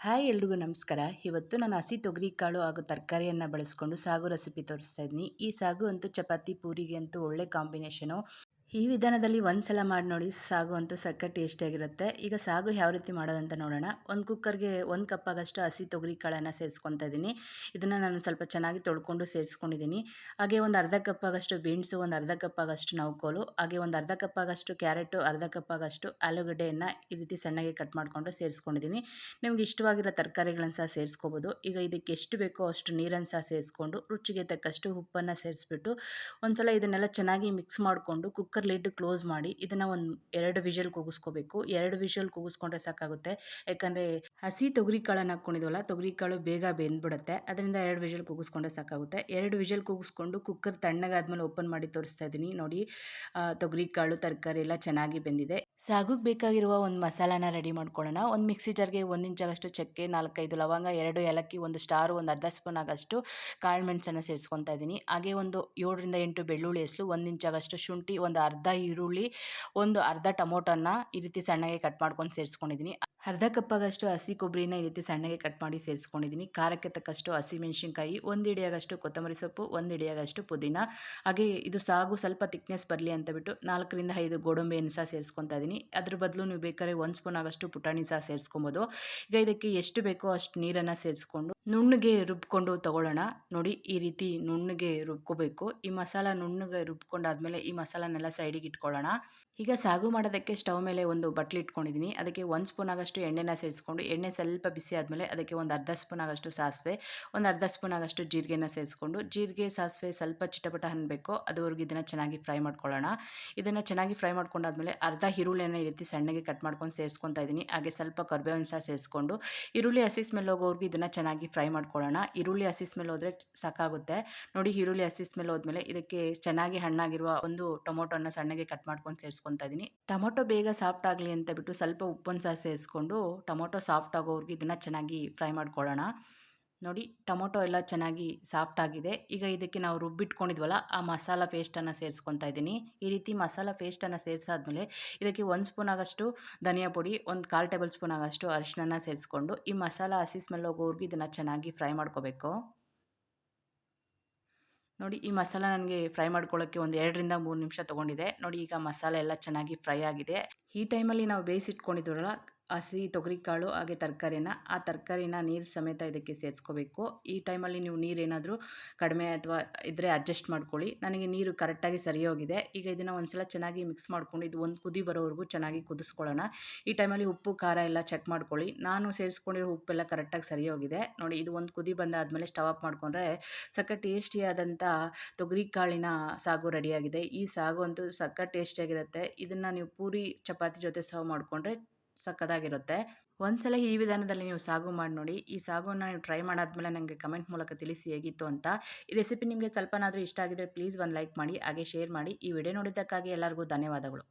Hi ಎಲ್ರಿಗೂ ನಮಸ್ಕಾರ. ಇವತ್ತು ನಾನು ಹಸಿ ತೊಗರಿಕಾಳು ಹಾಗೂ ತರಕಾರಿಯನ್ನು ಬಳಸ್ಕೊಂಡು ಸಾಗು ರೆಸಿಪಿ ತೋರಿಸ್ತಾ ಇದ್ದೀನಿ. ಈ ಸಾಗು ಅಂತೂ ಚಪಾತಿ ಪೂರಿಗೆ ಅಂತೂ ಒಳ್ಳೆ ಕಾಂಬಿನೇಷನು. ಈ ವಿಧಾನದಲ್ಲಿ ಒಂದು ಸಲ ಮಾಡಿ ನೋಡಿ, ಸಾಗು ಅಂತೂ ಸಖತ್ ಟೇಸ್ಟಿಯಾಗಿರುತ್ತೆ. ಈಗ ಸಾಗು ಯಾವ ರೀತಿ ಮಾಡೋದಂತ ನೋಡೋಣ. ಒಂದು ಕುಕ್ಕರ್ಗೆ 1 ಕಪ್ ಆಗಷ್ಟು ಹಸಿ ತೊಗರಿ ಕಾಳನ್ನು ಸೇರಿಸ್ಕೊತಾ ಇದ್ದೀನಿ. ಇದನ್ನು ನಾನು ಸ್ವಲ್ಪ ಚೆನ್ನಾಗಿ ತೊಳ್ಕೊಂಡು ಸೇರಿಸ್ಕೊಂಡಿದ್ದೀನಿ. ಹಾಗೆ ಒಂದು ಅರ್ಧ ಕಪ್ ಆಗಷ್ಟು ಬೀನ್ಸು, ಒಂದು ಅರ್ಧ ಕಪ್ ಆಗಷ್ಟು ನೌಕೋಲು, ಹಾಗೆ ಒಂದು ಅರ್ಧ ಕಪ್ ಆಗಷ್ಟು ಕ್ಯಾರೆಟು, ಅರ್ಧ ಕಪ್ ಆಗಷ್ಟು ಆಲೂಗಡ್ಡೆಯನ್ನು ಈ ರೀತಿ ಸಣ್ಣಗೆ ಕಟ್ ಮಾಡಿಕೊಂಡು ಸೇರಿಸ್ಕೊಂಡಿದ್ದೀನಿ. ನಿಮ್ಗೆ ಇಷ್ಟವಾಗಿರೋ ತರಕಾರಿಗಳನ್ನು ಸಹ ಸೇರಿಸ್ಕೋಬೋದು. ಈಗ ಇದಕ್ಕೆ ಎಷ್ಟು ಬೇಕೋ ಅಷ್ಟು ನೀರನ್ನು ಸಹ ಸೇರಿಸ್ಕೊಂಡು ರುಚಿಗೆ ತಕ್ಕಷ್ಟು ಉಪ್ಪನ್ನು ಸೇರಿಸ್ಬಿಟ್ಟು ಒಂದ್ಸಲ ಇದನ್ನೆಲ್ಲ ಚೆನ್ನಾಗಿ ಮಿಕ್ಸ್ ಮಾಡಿಕೊಂಡು ಕುಕ್ಕರ್ ಲಿಡ್ ಕ್ಲೋಸ್ ಮಾಡಿ ಇದನ್ನು ಒಂದು 2 ವಿಷಲ್ ಕೂಗಿಸ್ಕೋಬೇಕು. 2 ವಿಷಲ್ ಕೂಗಿಸ್ಕೊಂಡ್ರೆ ಸಾಕಾಗುತ್ತೆ. ಯಾಕಂದರೆ ಹಸಿ ತೊಗರಿ ಕಾಳನ್ನು ಹಾಕ್ಕೊಂಡಿದ್ವಲ್ಲ, ತೊಗರಿ ಕಾಳು ಬೇಗ ಬೆಂದ್ಬಿಡುತ್ತೆ. ಅದರಿಂದ 2 ವಿಷಲ್ ಕೂಗಿಸ್ಕೊಂಡ್ರೆ ಸಾಕಾಗುತ್ತೆ. 2 ವಿಷಲ್ ಕೂಗಿಸ್ಕೊಂಡು ಕುಕ್ಕರ್ ತಣ್ಣಗಾದ್ಮೇಲೆ ಓಪನ್ ಮಾಡಿ ತೋರಿಸ್ತಾ ಇದ್ದೀನಿ. ನೋಡಿ, ತೊಗರಿ ಕಾಳು ತರಕಾರಿ ಎಲ್ಲ ಚೆನ್ನಾಗಿ ಬೆಂದಿದೆ. ಸಾಗುಗೆ ಬೇಕಾಗಿರುವ ಒಂದು ಮಸಾಲಾನ ರೆಡಿ ಮಾಡ್ಕೊಳ್ಳೋಣ. ಒಂದು ಮಿಕ್ಸಿ ಜಾರ್ಗೆ 1 ಇಂಚಾಗಷ್ಟು ಚಕ್ಕೆ, 4-5 ಲವಂಗ, 2 ಏಲಕ್ಕಿ, 1 ಸ್ಟಾರು, ಒಂದು ಅರ್ಧ ಸ್ಪೂನ್ ಆಗಷ್ಟು ಕಾಳು ಮೆಣಸನ್ನು ಸೇರಿಸ್ಕೊತಾ ಇದ್ದೀನಿ. ಹಾಗೆ ಒಂದು 7-8 ಬೆಳ್ಳುಳ್ಳಿ ಹೆಸರು, 1 ಇಂಚಾಗಷ್ಟು ಶುಂಠಿ, ಒಂದು ಅರ್ಧ ಈರುಳ್ಳಿ, ಒಂದು ಅರ್ಧ ಟೊಮೊಟೊನ ಈ ರೀತಿ ಸಣ್ಣಗೆ ಕಟ್ ಮಾಡ್ಕೊಂಡು ಸೇರಿಸ್ಕೊಂಡಿದ್ದೀನಿ. ಅರ್ಧ ಕಪ್ ಆಗಷ್ಟು ಹಸಿ ಕೊಬ್ಬರಿನ ಈ ರೀತಿ ಸಣ್ಣಗೆ ಕಟ್ ಮಾಡಿ ಸೇರಿಸ್ಕೊಂಡಿದ್ದೀನಿ. ಖಾರಕ್ಕೆ ತಕ್ಕಷ್ಟು ಹಸಿಮೆಣಸಿನ್ಕಾಯಿ, 1 ಹಿಡಿಯಾಗಷ್ಟು ಕೊತ್ತಂಬರಿ ಸೊಪ್ಪು, 1 ಹಿಡಿಯಾಗಷ್ಟು ಪುದೀನ. ಹಾಗೆ ಇದು ಸಾಗು ಸ್ವಲ್ಪ ತಿಕ್ನೆಸ್ ಬರಲಿ ಅಂತ ಬಿಟ್ಟು 4-5 ಗೋಡಂಬಿಯನ್ನು ಸಹ ಸೇರಿಸ್ಕೊತಾ ಇದ್ದೀನಿ. ಅದ್ರ ಬದಲು ನೀವು ಬೇಕಾದ್ರೆ 1 ಸ್ಪೂನ್ ಆಗಷ್ಟು ಪುಟಾಣಿ ಸಹ ಸೇರಿಸ್ಕೊಬೋದು. ಈಗ ಇದಕ್ಕೆ ಎಷ್ಟು ಬೇಕೋ ಅಷ್ಟು ನೀರನ್ನು ಸೇರಿಸ್ಕೊಂಡು ನುಣ್ಣಗೆ ರುಬ್ಕೊಂಡು ತಗೊಳ್ಳೋಣ. ನೋಡಿ, ಈ ರೀತಿ ನುಣ್ಣಗೆ ರುಬ್ಕೋಬೇಕು. ಈ ಮಸಾಲ ನುಣ್ಣಗೆ ರುಬ್ಕೊಂಡಾದ್ಮೇಲೆ ಈ ಮಸಾಲನೆಲ್ಲ ಸೈಡಿಗೆ ಇಟ್ಕೊಳ್ಳೋಣ. ಈಗ ಸಾಗು ಮಾಡೋದಕ್ಕೆ ಸ್ಟವ್ ಮೇಲೆ ಒಂದು ಬಟ್ಲು ಇಟ್ಕೊಂಡಿದ್ದೀನಿ. ಅದಕ್ಕೆ 1 ಸ್ಪೂನ್ ಆಗಷ್ಟು ಎಣ್ಣೆನ ಸೇರಿಸ್ಕೊಂಡು ಎಣ್ಣೆ ಸ್ವಲ್ಪ ಬಿಸಿ ಆದಮೇಲೆ ಅದಕ್ಕೆ ಒಂದು ಅರ್ಧ ಸ್ಪೂನ್ ಆಗಷ್ಟು ಸಾಸಿವೆ, ಒಂದು ಅರ್ಧ ಸ್ಪೂನ್ ಆಗಷ್ಟು ಜೀರಿಗೆನ ಸೇರಿಸ್ಕೊಂಡು ಜೀರಿಗೆ ಸಾಸಿವೆ ಸ್ವಲ್ಪ ಚಿಟಪಟ ಅನ್ನಬೇಕು ಅದುವರೆಗೂ ಇದನ್ನು ಚೆನ್ನಾಗಿ ಫ್ರೈ ಮಾಡ್ಕೊಳ್ಳೋಣ. ಇದನ್ನು ಚೆನ್ನಾಗಿ ಫ್ರೈ ಮಾಡ್ಕೊಂಡಾದ್ಮೇಲೆ ಅರ್ಧ ಈರುಳ್ಳಿಯನ್ನು ಈ ರೀತಿ ಸಣ್ಣಗೆ ಕಟ್ ಮಾಡ್ಕೊಂಡು ಸೇರಿಸ್ಕೊತಾ ಇದ್ದೀನಿ. ಹಾಗೆ ಸ್ವಲ್ಪ ಕರಿಬೇವನ್ನು ಸಹ ಸೇರಿಸ್ಕೊಂಡು ಈರುಳ್ಳಿ ಹಸಿ ಸ್ಮೆಲ್ ಹೋಗೋವರೆಗೂ ಇದನ್ನು ಚೆನ್ನಾಗಿ ಫ್ರೈ ಮಾಡ್ಕೊಳ್ಳೋಣ. ಈರುಳ್ಳಿ ಹಸಿ ಸ್ಮೆಲ್ ಹೋದರೆ ಸಾಕಾಗುತ್ತೆ. ನೋಡಿ, ಈರುಳ್ಳಿ ಹಸಿ ಸ್ಮೆಲ್ ಹೋದ್ಮೇಲೆ ಇದಕ್ಕೆ ಚೆನ್ನಾಗಿ ಹಣ್ಣಾಗಿರುವ ಒಂದು ಟೊಮೊಟೊನ ಸಣ್ಣಗೆ ಕಟ್ ಮಾಡ್ಕೊಂಡು ಸೇರಿಸ್ಕೊತಾ ಇದ್ದೀನಿ. ಟೊಮೊಟೊ ಬೇಗ ಸಾಫ್ಟ್ ಆಗಲಿ ಅಂತ ಬಿಟ್ಟು ಸ್ವಲ್ಪ ಉಪ್ಪನ್ನು ಸಹ ಸೇರಿಸ್ಕೊಂಡು ಟೊಮೊಟೊ ಸಾಫ್ಟ್ ಆಗೋವರೆಗೂ ಇದನ್ನು ಚೆನ್ನಾಗಿ ಫ್ರೈ ಮಾಡ್ಕೊಳ್ಳೋಣ. ನೋಡಿ, ಟೊಮೊಟೊ ಎಲ್ಲ ಚೆನ್ನಾಗಿ ಸಾಫ್ಟ್ ಆಗಿದೆ. ಈಗ ಇದಕ್ಕೆ ನಾವು ರುಬ್ಬಿಟ್ಕೊಂಡಿದ್ವಲ್ಲ ಆ ಮಸಾಲ ಪೇಸ್ಟನ್ನು ಸೇರಿಸ್ಕೊತಾ ಇದ್ದೀನಿ. ಈ ರೀತಿ ಮಸಾಲ ಪೇಸ್ಟನ್ನು ಸೇರಿಸಾದ್ಮೇಲೆ ಇದಕ್ಕೆ 1 ಸ್ಪೂನ್ ಆಗಷ್ಟು ಧನಿಯಾ ಪುಡಿ, ಒಂದು 1/4 ಟೇಬಲ್ ಸ್ಪೂನ್ ಆಗಷ್ಟು ಅರಿಶಿನ ಸೇರಿಸ್ಕೊಂಡು ಈ ಮಸಾಲ ಹಸಿ ಸ್ಮೆಲ್ ಹೋಗೋವರೆಗೂ ಇದನ್ನು ಚೆನ್ನಾಗಿ ಫ್ರೈ ಮಾಡ್ಕೋಬೇಕು. ನೋಡಿ, ಈ ಮಸಾಲ ನನಗೆ ಫ್ರೈ ಮಾಡ್ಕೊಳ್ಳೋಕ್ಕೆ ಒಂದು 2-3 ನಿಮಿಷ ತೊಗೊಂಡಿದೆ. ನೋಡಿ, ಈಗ ಮಸಾಲೆ ಎಲ್ಲ ಚೆನ್ನಾಗಿ ಫ್ರೈ ಆಗಿದೆ. ಈ ಟೈಮಲ್ಲಿ ನಾವು ಬೇಯಿಸಿಟ್ಕೊಂಡಿದ್ವಲ್ಲ ಹಸಿ ತೊಗರಿಕಾಳು ಹಾಗೆ ಆ ತರಕಾರಿನ ನೀರು ಸಮೇತ ಇದಕ್ಕೆ ಸೇರಿಸ್ಕೋಬೇಕು. ಈ ಟೈಮಲ್ಲಿ ನೀವು ನೀರೇನಾದರೂ ಕಡಿಮೆ ಅಥವಾ ಇದ್ದರೆ ಅಡ್ಜಸ್ಟ್ ಮಾಡ್ಕೊಳ್ಳಿ. ನನಗೆ ನೀರು ಕರೆಕ್ಟಾಗಿ ಸರಿ ಹೋಗಿದೆ. ಈಗ ಇದನ್ನು ಒಂದ್ಸಲ ಚೆನ್ನಾಗಿ ಮಿಕ್ಸ್ ಮಾಡ್ಕೊಂಡು ಇದು ಒಂದು ಕುದಿ ಬರೋವರೆಗೂ ಚೆನ್ನಾಗಿ ಕುದಿಸ್ಕೊಳ್ಳೋಣ. ಈ ಟೈಮಲ್ಲಿ ಉಪ್ಪು ಖಾರ ಎಲ್ಲ ಚೆಕ್ ಮಾಡ್ಕೊಳ್ಳಿ. ನಾನು ಸೇರಿಸ್ಕೊಂಡಿರೋ ಉಪ್ಪೆಲ್ಲ ಕರೆಕ್ಟಾಗಿ ಸರಿ ಹೋಗಿದೆ. ನೋಡಿ, ಇದು ಒಂದು ಕುದಿ ಬಂದಾದಮೇಲೆ ಸ್ಟವ್ ಆಫ್ ಮಾಡಿಕೊಂಡ್ರೆ ಸಖತ್ ಟೇಸ್ಟಿಯಾದಂಥ ತೊಗರಿ ಕಾಳಿನ ಸಾಗು ರೆಡಿಯಾಗಿದೆ. ಈ ಸಾಗು ಅಂತೂ ಸಖತ್ ಟೇಸ್ಟಿಯಾಗಿರುತ್ತೆ. ಇದನ್ನು ನೀವು ಪೂರಿ ಚಪಾತಿ ಜೊತೆ ಸರ್ವ್ ಮಾಡಿಕೊಂಡ್ರೆ ಸಖತ್ತಾಗಿರುತ್ತೆ. ಒಂದ್ಸಲ ಈ ವಿಧಾನದಲ್ಲಿ ನೀವು ಸಾಗು ಮಾಡಿ ನೋಡಿ. ಈ ಸಾಗುವನ್ನು ನೀವು ಟ್ರೈ ಮಾಡಾದ್ಮೇಲೆ ನನಗೆ ಕಮೆಂಟ್ ಮೂಲಕ ತಿಳಿಸಿ ಹೇಗಿತ್ತು ಅಂತ. ಈ ರೆಸಿಪಿ ನಿಮಗೆ ಸ್ವಲ್ಪನಾದರೂ ಇಷ್ಟ ಆಗಿದ್ರೆ ಪ್ಲೀಸ್ ಒಂದು ಲೈಕ್ ಮಾಡಿ, ಹಾಗೆ ಶೇರ್ ಮಾಡಿ. ಈ ವಿಡಿಯೋ ನೋಡಿದ್ದಕ್ಕಾಗಿ ಎಲ್ಲರಿಗೂ ಧನ್ಯವಾದಗಳು.